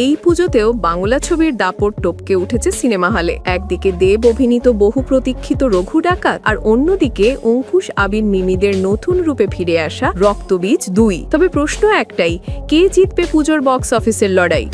এই পুজোতেও বাংলা ছবির দাপট টপকে উঠেছে সিনেমা হলে। একদিকে দেব অভিনীত বহু প্রতীক্ষিত রঘু ডাকাত, আর অন্যদিকে অঙ্কুশ আবির মিমিদের নতুন রূপে ফিরে আসা রক্তবীজ 2। তবে প্রশ্ন একটাই, কে জিতবে পুজোর বক্স অফিসের লড়াই?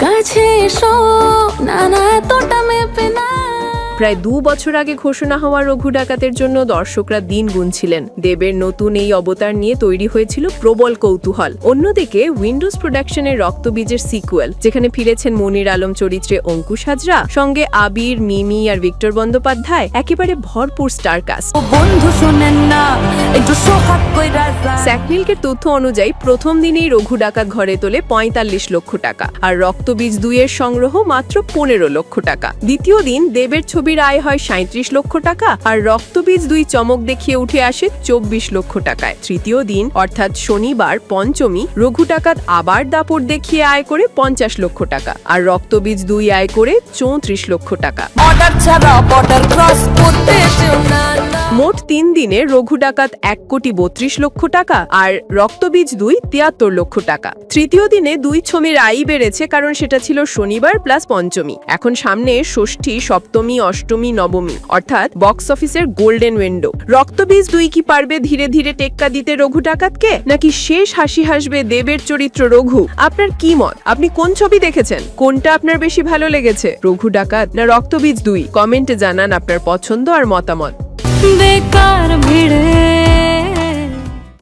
প্রায় 2 বছর আগে ঘোষণা হওয়া রঘু ডাকাতের জন্য দর্শকরা দিন গুনছিলেন। দেবের নতুন এই অবতার নিয়ে তৈরি হয়েছিল প্রবল কৌতূহল। অন্যদিকে উইন্ডোজ প্রোডাকশনের রক্তবীজের সিকুয়েল, যেখানে ফিরেছেন মনির আলম চরিত্রে অঙ্কুশ হাজরা, সঙ্গে আবির, মিমি আর ভিক্টর বন্দ্যোপাধ্যায়, একেবারে ভরপুর স্টার কাস্ট। স্যাকনিলকের তথ্য অনুযায়ী প্রথম দিনেই রঘু ডাকাত ঘরে তোলে 45 লক্ষ টাকা, আর রক্তবীজ 2 এর সংগ্রহ মাত্র 15 লক্ষ টাকা। দ্বিতীয় দিন দেবের ছবির আয় হয় 37 লক্ষ টাকা, আর রক্তবীজ 2 চমক দেখিয়ে উঠে আসে 24 লক্ষ টাকায়। তৃতীয় দিন অর্থাৎ শনিবার পঞ্চমী, রঘু ডাকাত আবার দাপট দেখিয়ে আয় করে 50 লক্ষ টাকা, আর রক্তবীজ 2 আয় করে 34 লক্ষ টাকা। মোট 3 দিনে রঘু ডাকাত 1,32,00,000 টাকা, আর রক্তবীজ 2 73 লক্ষ টাকা। তৃতীয় দিনে 2 ছবির আয় বেড়েছে, কারণ সেটা ছিল শনিবার প্লাস পঞ্চমী। এখন সামনে ষষ্ঠী, সপ্তমী, অষ্টমী, নবমী, অর্থাৎ বক্স অফিসের গোল্ডেন উইন্ডো। রক্তবীজ 2 কি পারবে ধীরে ধীরে টেক্কা দিতে রঘু ডাকাতকে, নাকি শেষ হাসি হাসবে দেবের চরিত্র রঘু? আপনার কি মত? আপনি কোন ছবি দেখেছেন? কোনটা আপনার বেশি ভালো লেগেছে, রঘু ডাকাত না রক্তবীজ 2? কমেন্টে জানান আপনার পছন্দ আর মতামত। বেকার ভিড়ে